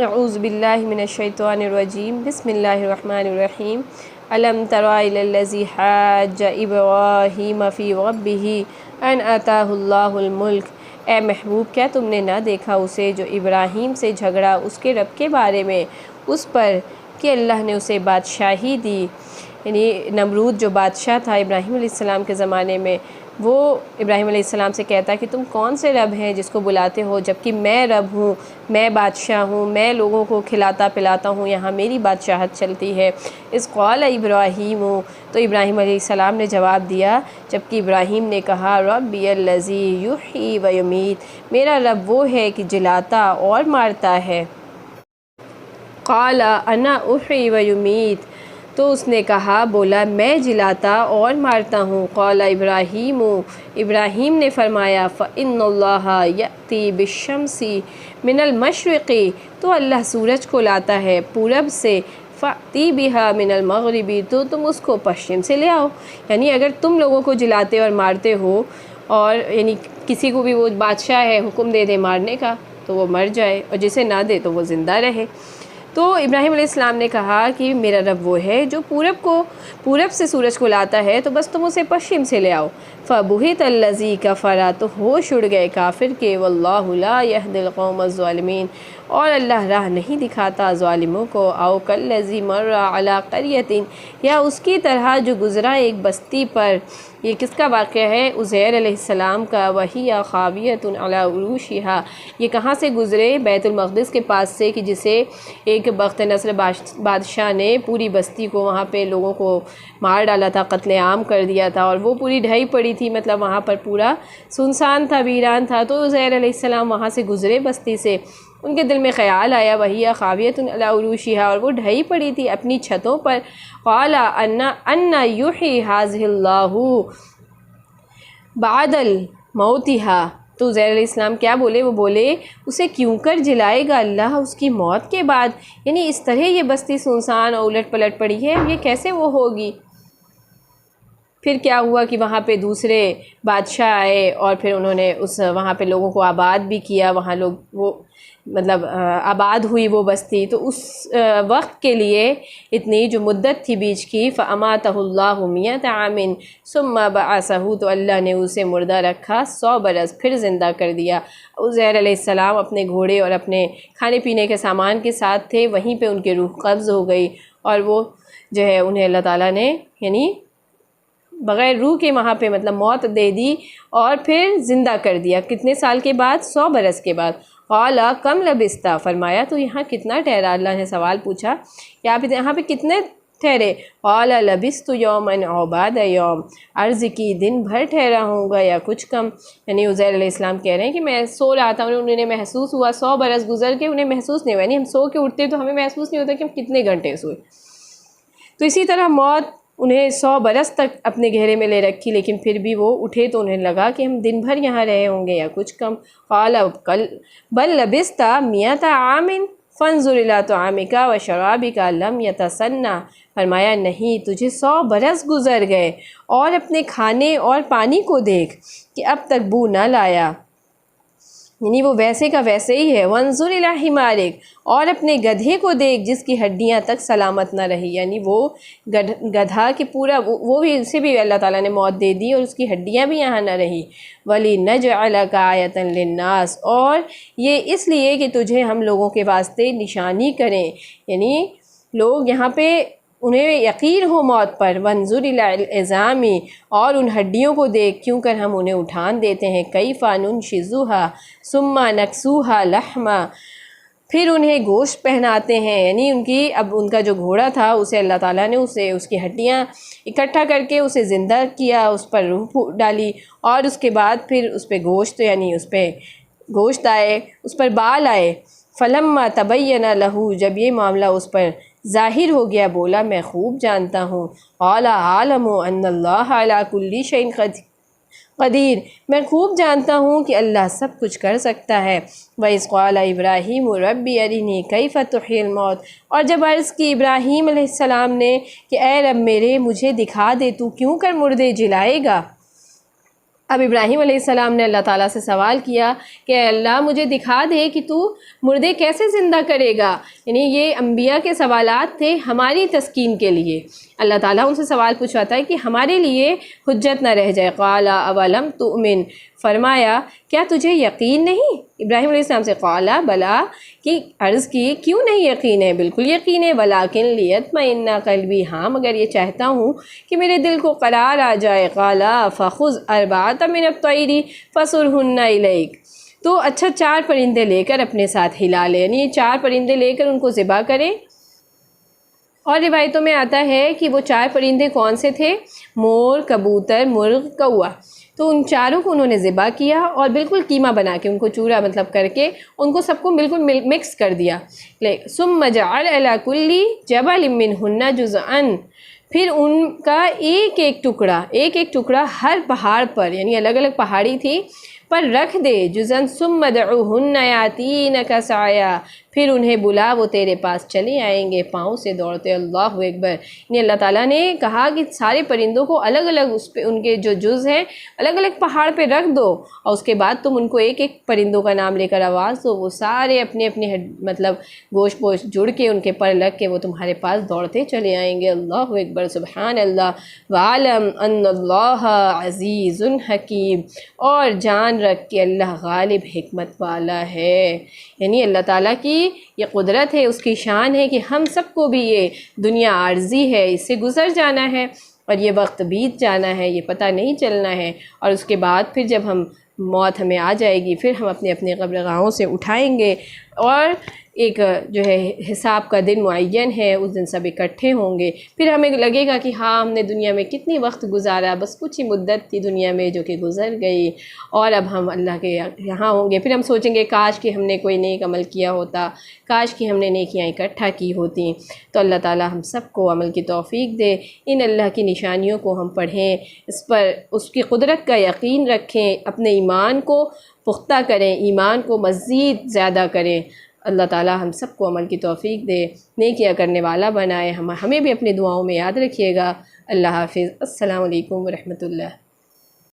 اعوذ باللہ من الشیطان الرجیم بسم اللہ الرحمن الرحیم الم تر الی الذی حاج ابراہیم فی ربہ ان آتاہ اللہ الملک۔ اے محبوب، کیا تم نے نہ دیکھا اسے جو ابراہیم سے جھگڑا اس کے رب کے بارے میں اس پر کہ اللہ نے اسے بادشاہی دی۔ یعنی نمرود جو بادشاہ تھا ابراہیم علیہ السلام کے زمانے میں، وہ ابراہیم علیہ السلام سے کہتا کہ تم کون سے رب ہیں جس کو بلاتے ہو، جبکہ میں رب ہوں، میں بادشاہ ہوں، میں لوگوں کو کھلاتا پلاتا ہوں، یہاں میری بادشاہت چلتی ہے۔ اس قال ابراہیم، تو ابراہیم علیہ السلام نے جواب دیا جبکہ ابراہیم نے کہا ربی الذی یحیی و یمیت، میرا رب وہ ہے کہ جلاتا اور مارتا ہے۔ قال انا احیی و یمیت، تو اس نے کہا بولا میں جلاتا اور مارتا ہوں۔ قال ابراہیم، ابراہیم نے فرمایا فإن اللہ یأتی بالشمس من المشرق، تو اللہ سورج کو لاتا ہے پورب سے، فأتی بہا من المغرب، تو تم اس کو پشچم سے لے آؤ۔ یعنی اگر تم لوگوں کو جلاتے اور مارتے ہو، اور یعنی کسی کو بھی وہ بادشاہ ہے حکم دے دے مارنے کا تو وہ مر جائے، اور جسے نہ دے تو وہ زندہ رہے۔ تو ابراہیم علیہ السلام نے کہا کہ میرا رب وہ ہے جو پورب سے سورج کو لاتا ہے، تو بس تم اسے پشچم سے لے آؤ۔ فَبُہِتَ الَّذِي كَفَرَ، تو ہوش اڑ گئے کافر کے، وَاللَّهُ لَا يَهْدِي الْقَوْمَ الظَّالِمِينَ، اور اللہ راہ نہیں دکھاتا ظالموں کو۔ أَوْ كَالَّذِي مَرَّ عَلَى قَرْيَةٍ، یا اس کی طرح جو گزرا ایک بستی پر۔ یہ کس کا واقعہ ہے؟ عزیر علیہ السلام کا۔ وَهِيَ خَاوِيَةٌ عَلَى عُرُوشِهَا، یہ کہاں سے گزرے؟ بیت المقدس کے پاس سے، کہ جسے ایک بخت نصر بادشاہ نے پوری بستی کو، وہاں پہ لوگوں کو مار ڈالا تھا، قتل عام کر دیا تھا، اور وہ پوری ڈھائی پڑی تھی، مطلب وہاں پر پورا سنسان تھا، ویران تھا۔ تو عزیر علیہ السلام وہاں سے گزرے بستی سے، ان کے دل میں خیال آیا وَهِيَ خَاوِيَةٌ عَلَى عُرُوشِهَا، اور وہ ڈھائی پڑی تھی اپنی چھتوں پر۔ قَالَ أَنَّ يُحْيِي هَٰذِهِ اللَّهُ بَعْدَ مَوْتِهَا، تو عزیر علیہ السلام کیا بولے؟ وہ بولے اسے کیوں کر جلائے گا اللہ اس کی موت کے بعد؟ یعنی اس طرح یہ بستی سنسان اور الٹ پلٹ پڑی ہے، یہ کیسے وہ ہوگی؟ پھر کیا ہوا کہ وہاں پہ دوسرے بادشاہ آئے، اور پھر انہوں نے وہاں پہ لوگوں کو آباد بھی کیا، وہاں لوگ وہ مطلب آباد ہوئی وہ بستی۔ تو اس وقت کے لیے اتنی جو مدت تھی بیچ کی، فَأَمَاتَهُ اللَّهُ مِئَةَ عَامٍ ثُمَّ بَعَثَهُ، تو اللہ نے اسے مردہ رکھا 100 برس، پھر زندہ کر دیا۔ عزیر علیہ السلام اپنے گھوڑے اور اپنے کھانے پینے کے سامان کے ساتھ تھے، وہیں پہ ان کی روح قبض ہو گئی، اور وہ جو ہے انہیں اللہ تعالیٰ نے یعنی بغیر روح کے وہاں پہ مطلب موت دے دی، اور پھر زندہ کر دیا۔ کتنے سال کے بعد؟ 100 برس کے بعد۔ قال کم لبثت، فرمایا تو یہاں کتنا ٹھہرا؟ اللہ نے سوال پوچھا کہ آپ یہاں پہ کتنے ٹھہرے؟ قال لبثت یوما او بعض یوم، عرض کی دن بھر ٹھہرا ہوں گا یا کچھ کم۔ یعنی عزیر علیہ السلام کہہ رہے ہیں کہ میں سو رہا تھا، انہیں محسوس ہوا 100 برس گزر کے انہیں محسوس نہیں ہوا، یعنی ہم سو کے اٹھتے تو ہمیں محسوس نہیں ہوتا کہ ہم کتنے گھنٹے سوئے۔ تو اسی طرح موت انہیں 100 برس تک اپنے گھیرے میں لے رکھی، لیکن پھر بھی وہ اٹھے تو انہیں لگا کہ ہم دن بھر یہاں رہے ہوں گے یا کچھ کم۔ قال بل لبثت 100 عام فانظر الى طعامك وشرابك لم يتسنى، فرمایا نہیں، تجھے 100 برس گزر گئے، اور اپنے کھانے اور پانی کو دیکھ کہ اب تک بو نہ لایا، یعنی وہ ویسے کا ویسے ہی ہے۔ وانظر الی حمارک، اور اپنے گدھے کو دیکھ جس کی ہڈیاں تک سلامت نہ رہی، یعنی وہ گدھا کہ پورا وہ بھی، اسے بھی اللہ تعالیٰ نے موت دے دی اور اس کی ہڈیاں بھی یہاں نہ رہی۔ وَلِنَجْعَلَكَ آیَةً لِلنَّاسِ، اور یہ اس لیے کہ تجھے ہم لوگوں کے واسطے نشانی کریں، یعنی لوگ یہاں پہ انہیں یقین ہو موت پر۔ وانظر الی العظام، اور ان ہڈیوں کو دیکھ کیوں کر ہم انہیں اٹھان دیتے ہیں۔ کیف ننشزها ثم نکسوها لحما، پھر انہیں گوشت پہناتے ہیں، یعنی اب ان کا جو گھوڑا تھا اسے اللہ تعالیٰ نے اس کی ہڈیاں اکٹھا کر کے اسے زندہ کیا، اس پر روح ڈالی، اور اس کے بعد پھر اس پہ گوشت، یعنی اس پہ گوشت آئے، اس پر بال آئے۔ فلما تبین لہ، جب یہ معاملہ اس پر ظاہر ہو گیا، بولا میں خوب جانتا ہوں۔ قال عالم ان اللہ علی کل شیء قدیر، میں خوب جانتا ہوں کہ اللہ سب کچھ کر سکتا ہے۔ وَإِذْ قَالَ إِبْرَاهِيمُ رَبِّ أَرِنِي كَيْفَ تُحْيِي الْمَوْتَ، اور جب عرض کی ابراہیم علیہ السلام نے کہ اے رب میرے، مجھے دکھا دے تو کیوں کر مردے جلائے گا۔ اب ابراہیم علیہ السلام نے اللہ تعالیٰ سے سوال کیا کہ اللہ مجھے دکھا دے کہ تو مردے کیسے زندہ کرے گا، یعنی یہ انبیاء کے سوالات تھے ہماری تسکین کے لیے۔ اللہ تعالیٰ ان سے سوال پوچھواتا ہے کہ ہمارے لیے حجت نہ رہ جائے۔ قال اولم تؤمن، فرمایا کیا تجھے یقین نہیں؟ ابراہیم علیہ السلام سے قال بلا، کہ عرض کی کیوں نہیں یقین ہے، بالکل یقین ہے، ولیکن لیطمئن قلبی، ہاں مگر یہ چاہتا ہوں کہ میرے دل کو قرار آ جائے۔ قال فخذ اربعۃ من الطیر فصرہن الیک، تو اچھا 4 پرندے لے کر اپنے ساتھ ہلا لے، یعنی 4 پرندے لے کر ان کو ذبح کریں۔ اور روایتوں میں آتا ہے کہ وہ 4 پرندے کون سے تھے؟ مور، کبوتر، مرغ، کوّا۔ تو ان چاروں کو انہوں نے ذبح کیا اور بالکل قیمہ بنا کے ان کو چورا مطلب کر کے ان کو سب کو بالکل مکس کر دیا۔ ثم جعل علی کل جبل منہن جزءا، پھر ان کا ایک ایک ٹکڑا ہر پہاڑ پر، یعنی الگ الگ پہاڑی تھی پر رکھ دے، جزءا ثم ادعوہن یاتینک سعیا، پھر انہیں بلا وہ تیرے پاس چلے آئیں گے پاؤں سے دوڑتے۔ اللہ اکبر، یعنی اللہ تعالیٰ نے کہا کہ سارے پرندوں کو الگ الگ اس پہ ان کے جو جز ہیں الگ الگ پہاڑ پہ رکھ دو، اور اس کے بعد تم ان کو ایک ایک پرندوں کا نام لے کر آواز دو، وہ سارے اپنے اپنے مطلب گوشت پوشت جڑ کے ان کے پر لگ کے وہ تمہارے پاس دوڑتے چلے آئیں گے۔ اللہ اکبر، سبحان اللہ۔ وعلم ان اللہ عزیز حکیم، اور جان رکھ کہ اللہ غالب حکمت والا ہے، یعنی اللہ تعالیٰ کی یہ قدرت ہے، اس کی شان ہے کہ ہم سب کو بھی یہ دنیا عارضی ہے، اس سے گزر جانا ہے اور یہ وقت بیت جانا ہے، یہ پتہ نہیں چلنا ہے، اور اس کے بعد پھر جب موت ہمیں آ جائے گی پھر ہم اپنے اپنے قبرگاہوں سے اٹھائیں گے، اور ایک جو ہے حساب کا دن معین ہے، اس دن سب اکٹھے ہوں گے، پھر ہمیں لگے گا کہ ہاں ہم نے دنیا میں کتنی وقت گزارا، بس کچھ ہی مدت تھی دنیا میں جو کہ گزر گئی، اور اب ہم اللہ کے یہاں ہوں گے۔ پھر ہم سوچیں گے کاش کہ ہم نے کوئی نیک عمل کیا ہوتا، کاش کہ ہم نے نیکیاں اکٹھا کی ہوتی۔ تو اللہ تعالیٰ ہم سب کو عمل کی توفیق دے، ان اللہ کی نشانیوں کو ہم پڑھیں، اس پر اس کی قدرت کا یقین رکھیں، اپنے ایمان کو پختہ کریں، ایمان کو مزید زیادہ کریں۔ اللہ تعالیٰ ہم سب کو عمل کی توفیق دے، نیکیاں کرنے والا بنائے، ہمیں بھی اپنی دعاؤں میں یاد رکھیے گا۔ اللہ حافظ، السلام علیکم ورحمۃ اللہ۔